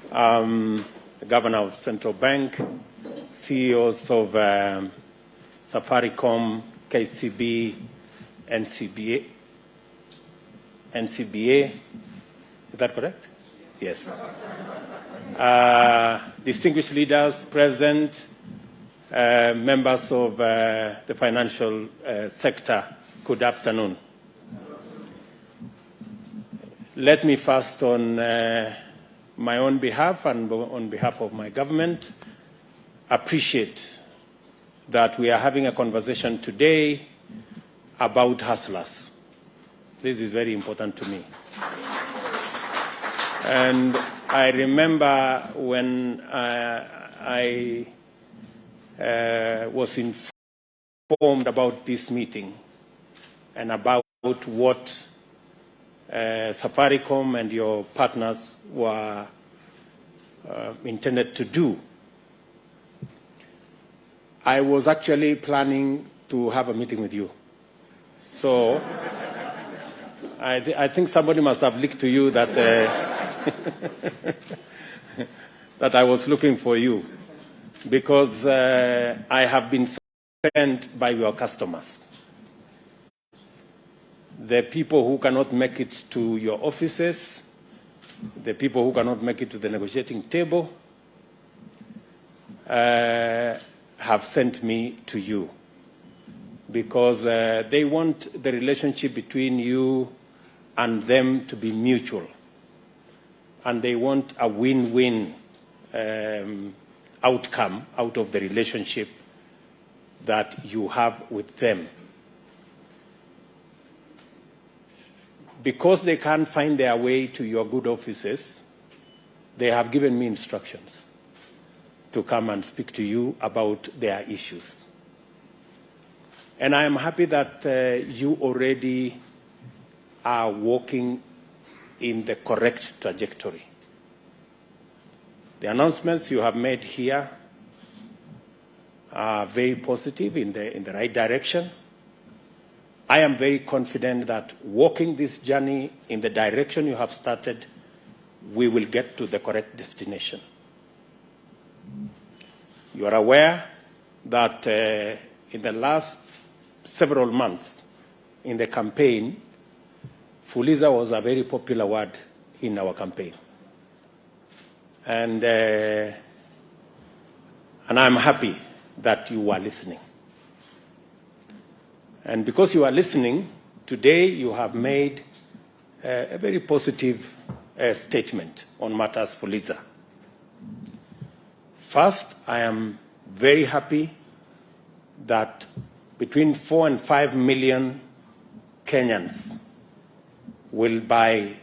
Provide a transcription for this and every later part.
the Governor of Central Bank, CEOs of Safaricom, KCB, NCBA. Is that correct? Yes. Distinguished leaders present, members of the financial sector, good afternoon. Let me first, on my own behalf and on behalf of my government, appreciate that we are having a conversation today about hustlers. This is very important to me. And I remember when I was informed about this meeting and about what Safaricom and your partners were intended to do. I was actually planning to have a meeting with you. So I think somebody must have leaked to you that that I was looking for you, because I have been sent by your customers. The people who cannot make it to your offices, the people who cannot make it to the negotiating table, have sent me to you, because they want the relationship between you and them to be mutual. And they want a win-win outcome out of the relationship that you have with them. Because they can't find their way to your good offices, they have given me instructions to come and speak to you about their issues. And I am happy that you already are walking in the correct trajectory. The announcements you have made here are very positive, in the right direction. I am very confident that walking this journey in the direction you have started, we will get to the correct destination. You are aware that in the last several months in the campaign, Fuliza was a very popular word in our campaign. And I'm happy that you are listening. And because you are listening, today you have made a very positive statement on matters Fuliza. First, I am very happy that between 4 and 5 million Kenyans will, by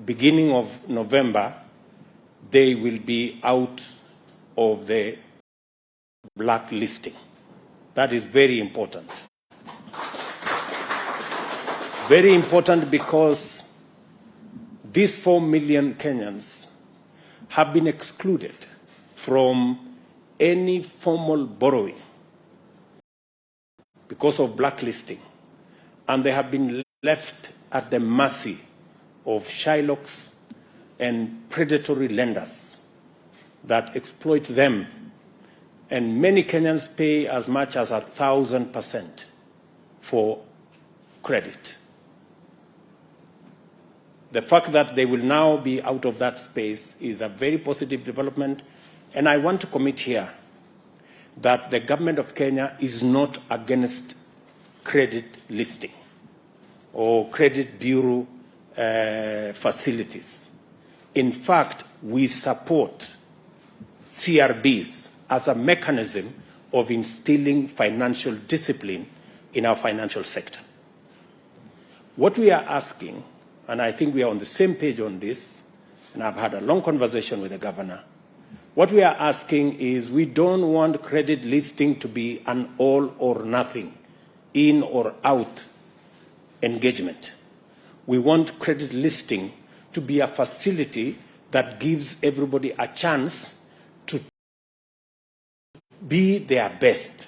beginning of November, they will be out of the blacklisting. That is very important. Very important, because these 4 million Kenyans have been excluded from any formal borrowing because of blacklisting, and they have been left at the mercy of shylocks and predatory lenders that exploit them. And many Kenyans pay as much as 1,000% for credit. The fact that they will now be out of that space is a very positive development. And I want to commit here that the government of Kenya is not against credit listing or credit bureau facilities. In fact, we support CRBs as a mechanism of instilling financial discipline in our financial sector. What we are asking, and I think we are on the same page on this, and I've had a long conversation with the governor, what we are asking is, we don't want credit listing to be an all or nothing, in or out engagement. We want credit listing to be a facility that gives everybody a chance to be their best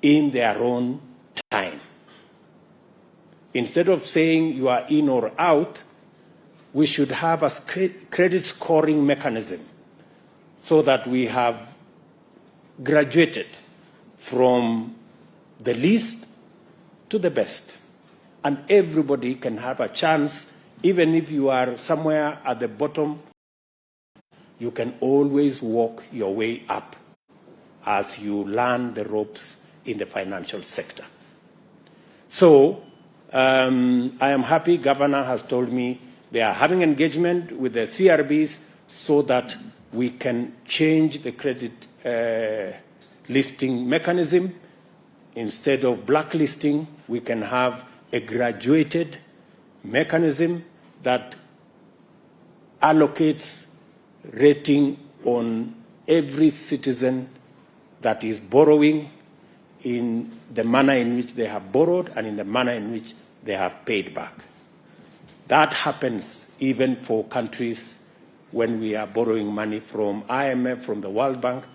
in their own time. Instead of saying you are in or out, we should have a credit scoring mechanism so that we have graduated from the least to the best. And everybody can have a chance, even if you are somewhere at the bottom, you can always walk your way up as you learn the ropes in the financial sector. So I am happy Governor has told me they are having engagement with the CRBs so that we can change the credit listing mechanism. Instead of blacklisting, we can have a graduated mechanism that allocates rating on every citizen that is borrowing in the manner in which they have borrowed and in the manner in which they have paid back. That happens even for countries when we are borrowing money from IMF, from the World Bank.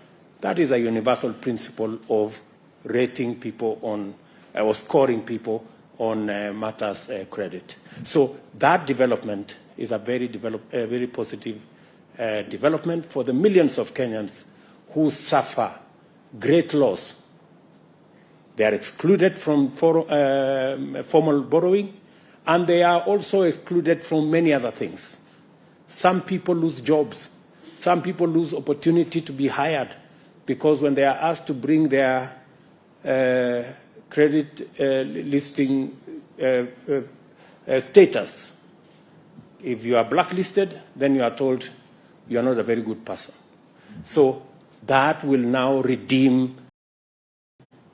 That is a universal principle of rating people on, or scoring people on matters credit. So that development is a very positive development for the millions of Kenyans who suffer great loss. They are excluded from formal borrowing, and they are also excluded from many other things. Some people lose jobs. Some people lose opportunity to be hired because when they are asked to bring their credit listing status, if you are blacklisted, then you are told you are not a very good person. So that will now redeem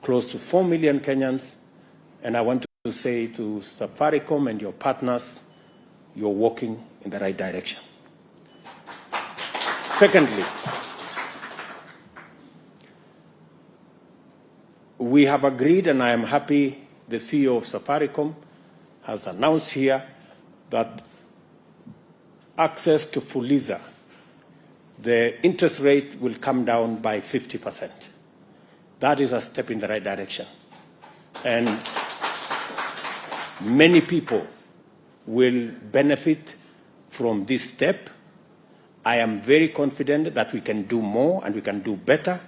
close to 4 million Kenyans, and I want to say to Safaricom and your partners, you're walking in the right direction. Secondly, we have agreed, and I am happy the CEO of Safaricom has announced here that access to Fuliza, the interest rate will come down by 50%. That is a step in the right direction. And many people will benefit from this step. I am very confident that we can do more and we can do better.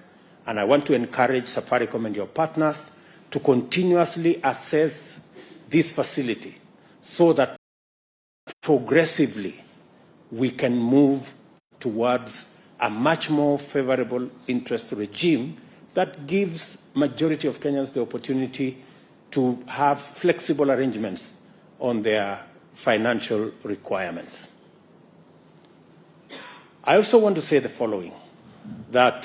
And I want to encourage Safaricom and your partners to continuously assess this facility so that progressively we can move towards a much more favorable interest regime that gives majority of Kenyans the opportunity to have flexible arrangements on their financial requirements. I also want to say the following, that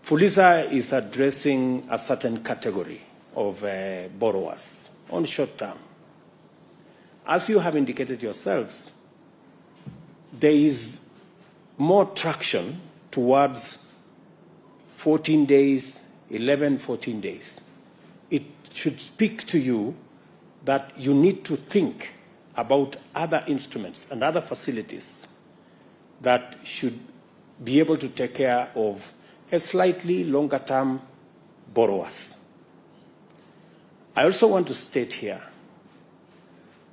Fuliza is addressing a certain category of borrowers on short term. As you have indicated yourselves, there is more traction towards 14 days, 11, 14 days. It should speak to you that you need to think about other instruments and other facilities that should be able to take care of a slightly longer term borrowers. I also want to state here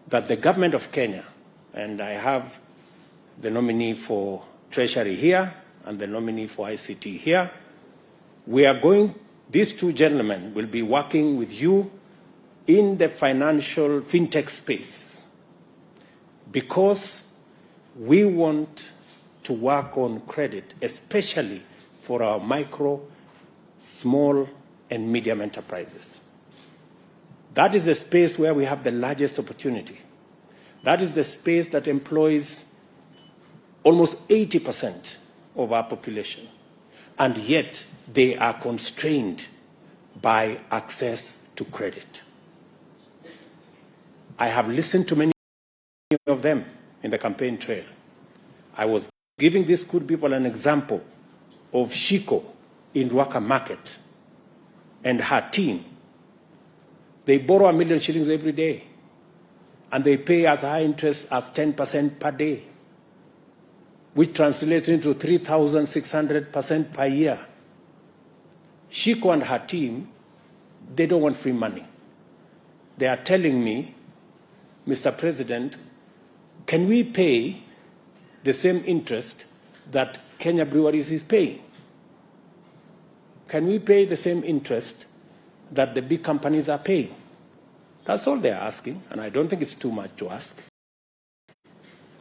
that the government of Kenya, and I have the nominee for Treasury here and the nominee for ICT here, we are going, these two gentlemen will be working with you in the financial fintech space because we want to work on credit, especially for our micro, small, and medium enterprises. That is the space where we have the largest opportunity. That is the space that employs almost 80% of our population, and yet they are constrained by access to credit. I have listened to many of them in the campaign trail. I was giving these good people an example of Shiko in Ruaka Market and her team. They borrow 1 million shillings every day, and they pay as high interest as 10% per day, which translates into 3,600% per year. Shiko and her team, they don't want free money. They are telling me, Mr. President, can we pay the same interest that Kenya Breweries is paying? Can we pay the same interest that the big companies are paying? That's all they're asking, and I don't think it's too much to ask.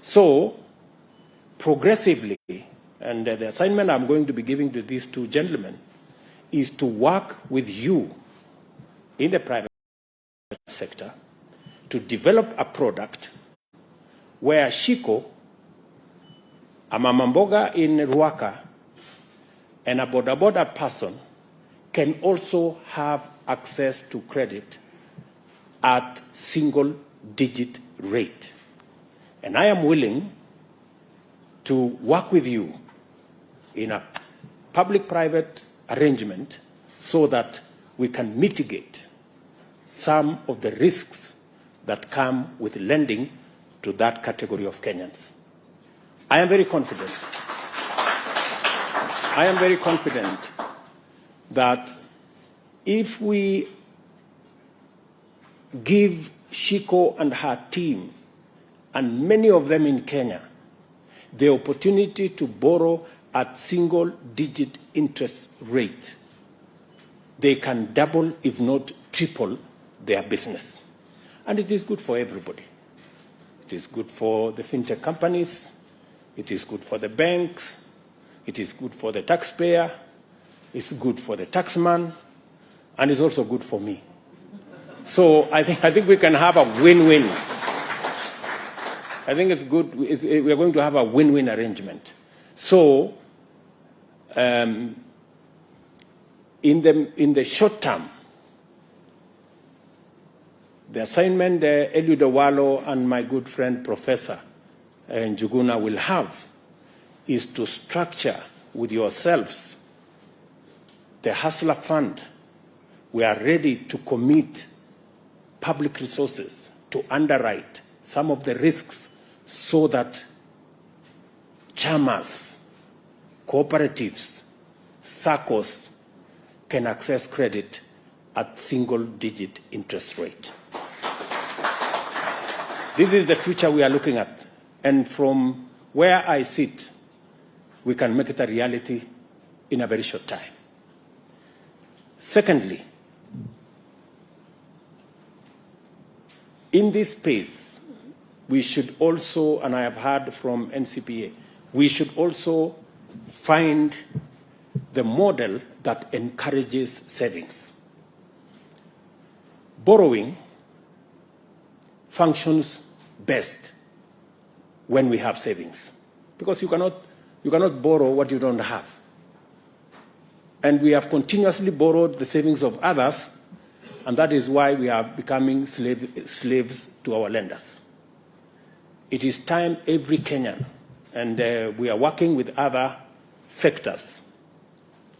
So, progressively, and the assignment I'm going to be giving to these two gentlemen is to work with you in the private sector to develop a product where Shiko, a mamamboga in Ruaka, and a boda person can also have access to credit at single-digit rate. And I am willing to work with you in a public-private arrangement so that we can mitigate some of the risks that come with lending to that category of Kenyans. I am very confident. I am very confident that if we give Shiko and her team, and many of them in Kenya, the opportunity to borrow at single-digit interest rate, they can double, if not triple, their business. And it is good for everybody. It is good for the fintech companies. It is good for the banks. It is good for the taxpayer. It's good for the taxman. And it's also good for me. So I think we can have a win-win. I think it's good. We are going to have a win-win arrangement. So in the short term, the assignment Eliud Owalo and my good friend Professor Njuguna will have is to structure with yourselves the Hustler Fund. We are ready to commit public resources to underwrite some of the risks so that chamas, cooperatives, SACCOs can access credit at single-digit interest rate. This is the future we are looking at. And from where I sit, we can make it a reality in a very short time. Secondly, in this space, we should also, and I have heard from NCPA, we should also find the model that encourages savings. Borrowing functions best when we have savings, because you cannot borrow what you don't have. And we have continuously borrowed the savings of others, and that is why we are becoming slaves to our lenders. It is time every Kenyan, and we are working with other sectors,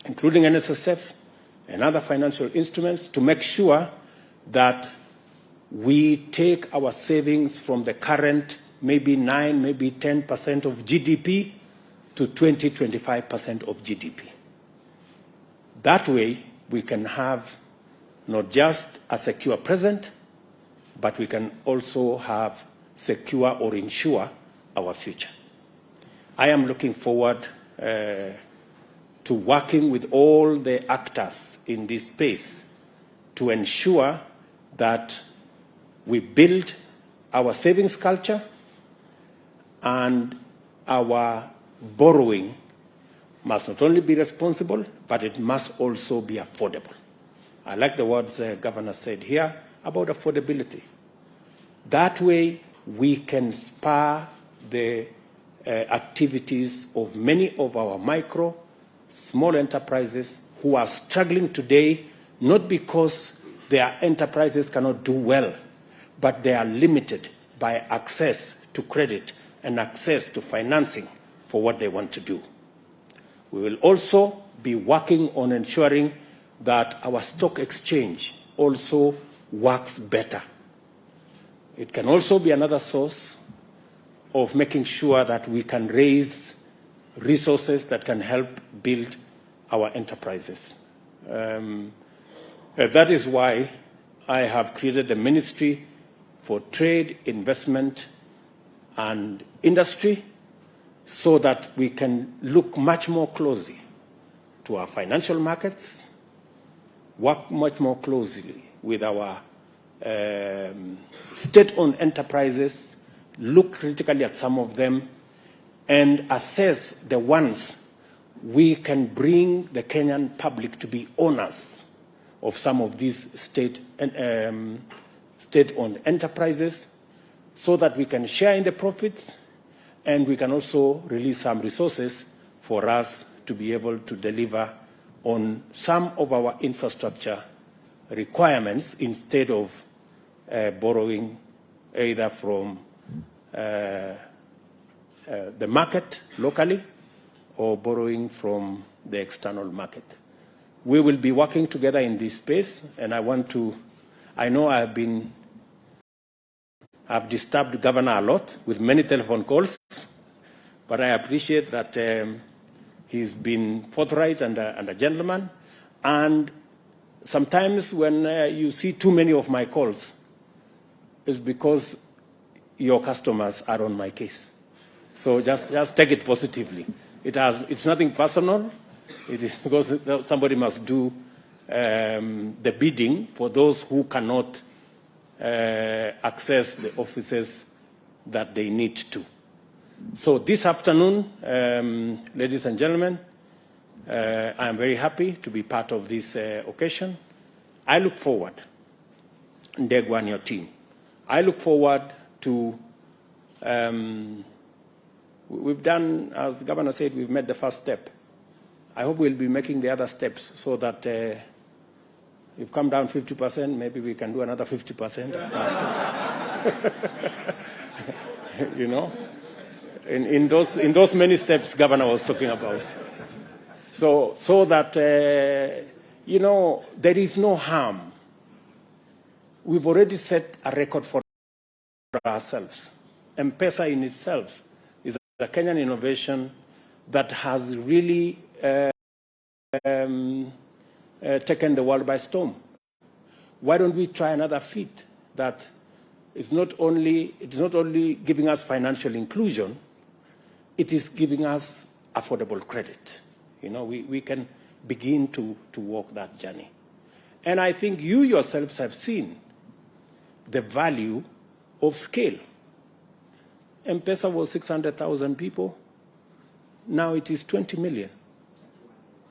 including NSSF and other financial instruments, to make sure that we take our savings from the current maybe 9, maybe 10% of GDP to 20, 25% of GDP. That way, we can have not just a secure present, but we can also have secure or ensure our future. I am looking forward to working with all the actors in this space to ensure that we build our savings culture and our borrowing must not only be responsible, but it must also be affordable. I like the words the Governor said here about affordability. That way, we can spur the activities of many of our micro, small enterprises who are struggling today, not because their enterprises cannot do well, but they are limited by access to credit and access to financing for what they want to do. We will also be working on ensuring that our stock exchange also works better. It can also be another source of making sure that we can raise resources that can help build our enterprises. That is why I have created the Ministry for Trade, Investment, and industry, so that we can look much more closely to our financial markets, work much more closely with our state-owned enterprises, look critically at some of them, and assess the ones we can bring the Kenyan public to be owners of some of these state-owned enterprises, so that we can share in the profits, and we can also release some resources for us to be able to deliver on some of our infrastructure requirements instead of borrowing either from the market locally or borrowing from the external market. We will be working together in this space, and I know I've disturbed Governor a lot with many telephone calls, but I appreciate that he's been forthright and a gentleman. And sometimes when you see too many of my calls, it's because your customers are on my case. So just take it positively. It's nothing personal. It is because somebody must do the bidding for those who cannot access the offices that they need to. So this afternoon, ladies and gentlemen, I am very happy to be part of this occasion. I look forward, Ndegwa and your team, I look forward to, we've done, as the Governor said, we've made the first step. I hope we'll be making the other steps so that we've come down 50%, maybe we can do another 50%. You know, in those many steps Governor was talking about. So that, you know, there is no harm. We've already set a record for ourselves. M-Pesa in itself is a Kenyan innovation that has really taken the world by storm. Why don't we try another feat that is not only giving us financial inclusion, it is giving us affordable credit. You know, we can begin to walk that journey. And I think you yourselves have seen the value of scale. M-Pesa was 600,000 people. Now it is 20 million,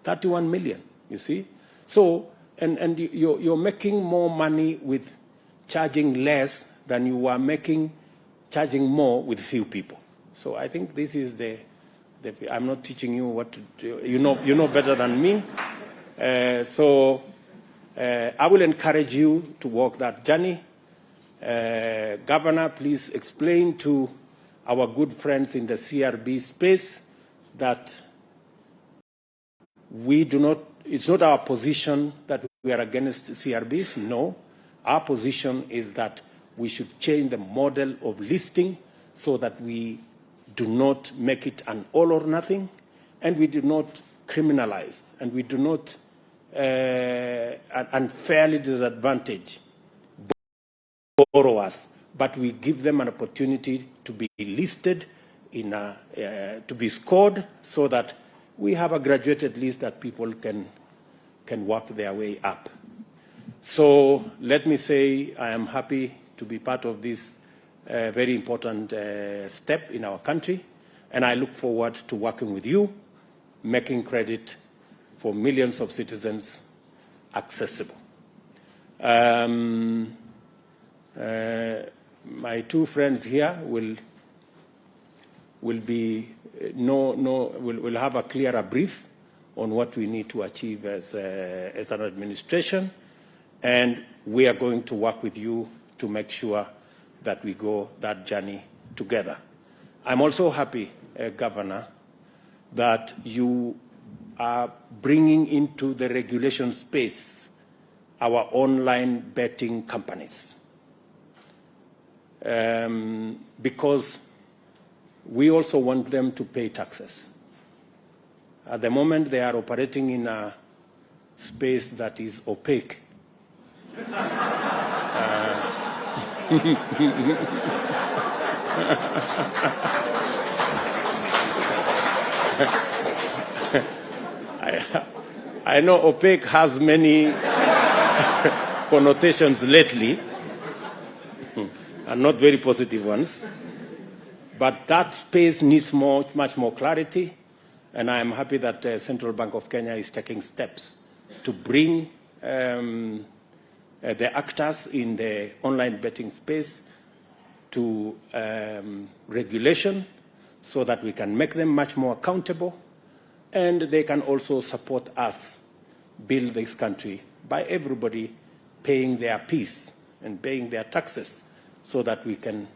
31 million, you see? So, and you're making more money with charging less than you are charging more with few people. So I think this is I'm not teaching you what to do. You know better than me. So I will encourage you to walk that journey. Governor, please explain to our good friends in the CRB space that it's not our position that we are against CRBs. No, our position is that we should change the model of listing so that we do not make it an all or nothing, and we do not criminalize, and we do not unfairly disadvantage borrowers, but we give them an opportunity to be listed, to be scored, so that we have a graduated list that people can work their way up. So let me say I am happy to be part of this very important step in our country, and I look forward to working with you, making credit for millions of citizens accessible. My two friends here will have a clearer brief on what we need to achieve as an administration, and we are going to work with you to make sure that we go that journey together. I'm also happy, Governor, that you are bringing into the regulation space our online betting companies. Because we also want them to pay taxes. At the moment, they are operating in a space that is opaque. I know opaque has many connotations lately, and not very positive ones. But that space needs much more clarity, and I am happy that the Central Bank of Kenya is taking steps to bring the actors in the online betting space to regulation so that we can make them much more accountable, and they can also support us build this country by everybody paying their piece and paying their taxes so that we can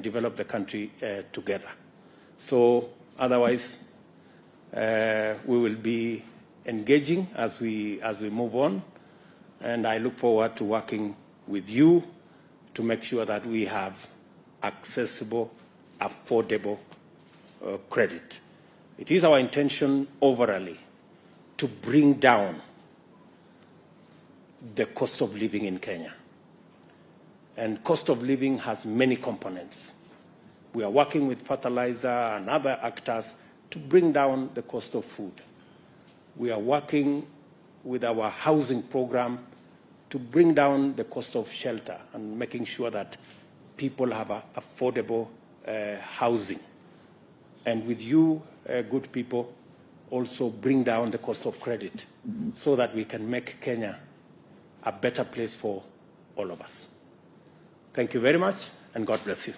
develop the country together. So otherwise, we will be engaging as we move on, and I look forward to working with you to make sure that we have accessible, affordable credit. It is our intention overall to bring down the cost of living in Kenya. And cost of living has many components. We are working with fertilizer and other actors to bring down the cost of food. We are working with our housing program to bring down the cost of shelter and making sure that people have affordable housing. And with you, good people, also bring down the cost of credit so that we can make Kenya a better place for all of us. Thank you very much, and God bless you.